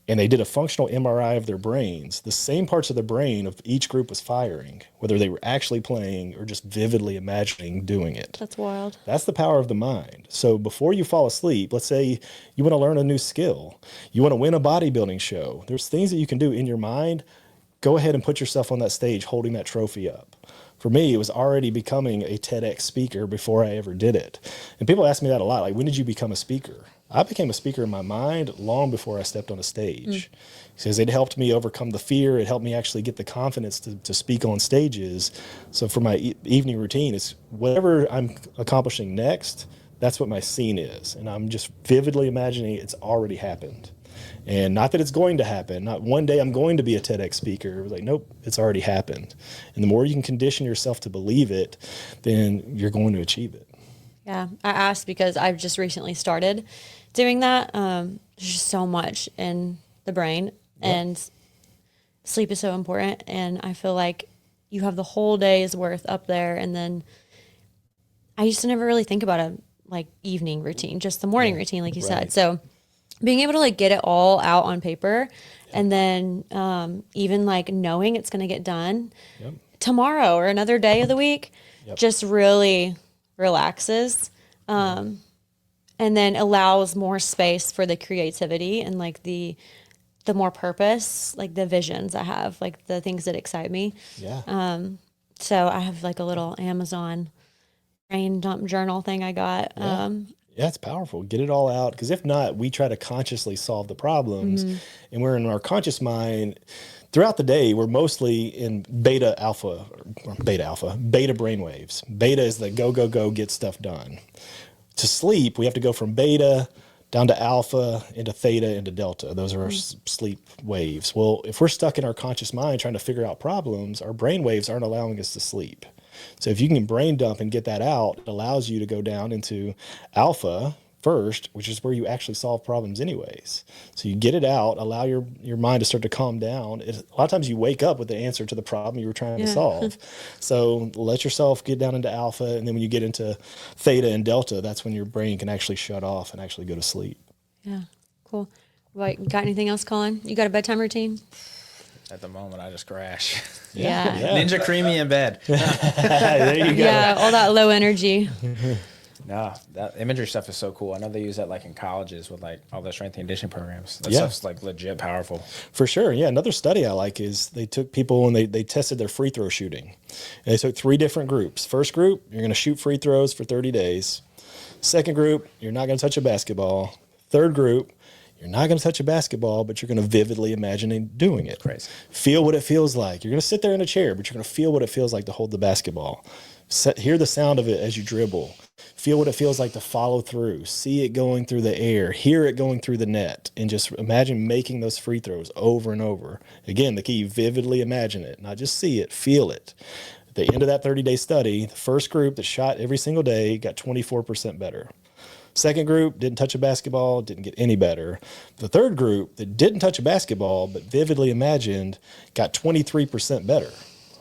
And they did a functional MRI of their brains. The same parts of the brain of each group was firing, whether they were actually playing or just vividly imagining doing it. That's wild. That's the power of the mind. So before you fall asleep, let's say you want to learn a new skill. You want to win a bodybuilding show. There's things that you can do in your mind. Go ahead and put yourself on that stage holding that trophy up. For me, it was already becoming a TEDx speaker before I ever did it. And people ask me that a lot, like, when did you become a speaker? I became a speaker in my mind long before I stepped on a stage. Because it helped me overcome the fear. It helped me actually get the confidence to speak on stages. So for my evening routine, it's whatever I'm accomplishing next, that's what my scene is. And I'm just vividly imagining it's already happened. And not that it's going to happen. Not one day I'm going to be a TEDx speaker. It was like, nope, it's already happened. And the more you can condition yourself to believe it, then you're going to achieve it. Yeah, I asked because I've just recently started doing that. There's just so much in the brain, and sleep is so important. And I feel like you have the whole day's worth up there, and then I used to never really think about a like evening routine, just the morning routine, like you said. So being able to like get it all out on paper, and then even like knowing it's going to get done tomorrow or another day of the week, just really relaxes, and then allows more space for the creativity and like the more purpose, like the visions I have, like the things that excite me. Yeah. So I have like a little Amazon brain dump journal thing I got. Yeah. Yeah, it's powerful. Get it all out. Because if not, we try to consciously solve the problems. And we're in our conscious mind. Throughout the day, we're mostly in beta brainwaves. Beta is the go, go, go, get stuff done. To sleep, we have to go from beta down to alpha, into theta, into delta. Those are our sleep waves. Well, if we're stuck in our conscious mind trying to figure out problems, our brain waves aren't allowing us to sleep. So if you can brain dump and get that out, it allows you to go down into alpha first, which is where you actually solve problems anyways. So you get it out, allow your mind to start to calm down. A lot of times you wake up with the answer to the problem you were trying to solve. So let yourself get down into alpha, and then when you get into theta and delta, that's when your brain can actually shut off and actually go to sleep. Yeah, cool. Right, got anything else, Collin? You got a bedtime routine? At the moment, I just crash. Yeah. Ninja creamy in bed. There you go. Yeah, all that low energy. No, that imagery stuff is so cool. I know they use that like in colleges with like all the strength and conditioning programs. That stuff's like legit powerful. For sure. Yeah. Another study I like is they took people and they tested their free throw shooting. And they took 3 different groups. First group, you're going to shoot free throws for 30 days. Second group, you're not going to touch a basketball. Third group, you're not going to touch a basketball, but you're going to vividly imagine doing it. Crazy. Feel what it feels like. You're going to sit there in a chair, but you're going to feel what it feels like to hold the basketball. Hear the sound of it as you dribble. Feel what it feels like to follow through. See it going through the air. Hear it going through the net. And just imagine making those free throws over and over. Again, the key, vividly imagine it. Not just see it, feel it. At the end of that 30-day study, the first group that shot every single day got 24% better. Second group didn't touch a basketball, didn't get any better. The third group that didn't touch a basketball but vividly imagined got 23% better.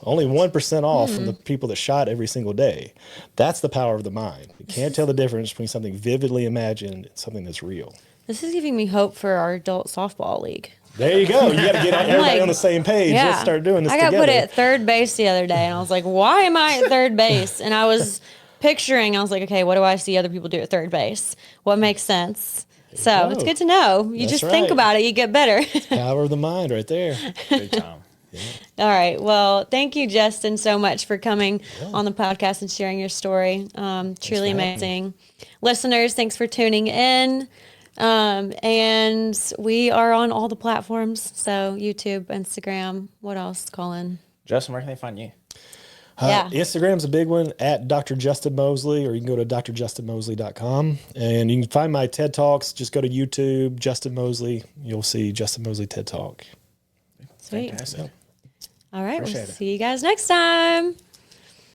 Only 1% off from the people that shot every single day. That's the power of the mind. You can't tell the difference between something vividly imagined and something that's real. This is giving me hope for our adult softball league. There you go. You got to get everybody on the same page. Yeah. Let's start doing this I got together. put at third base the other day, and I was like, why am I at third base? And I was picturing, I was like, okay, what do I see other people do at third base? What makes sense? So it's good to know. You That's just think about it, you get better. Power of the mind right there. Big time. All right. Well, thank you, Justin, so much for coming on the podcast and sharing your story. Truly amazing. Listeners, thanks for tuning in. And we are on all the platforms. So YouTube, Instagram. What else, Collin? Justin, where can they find you? Instagram's a big one, at Dr. Justin Moseley, or you can go to drjustinmoseley.com. And you can find my TED Talks. Just go to YouTube, Justin Moseley. You'll see Justin Moseley TED Talk. Sweet. Fantastic. All right. Appreciate We'll it. see you guys next time.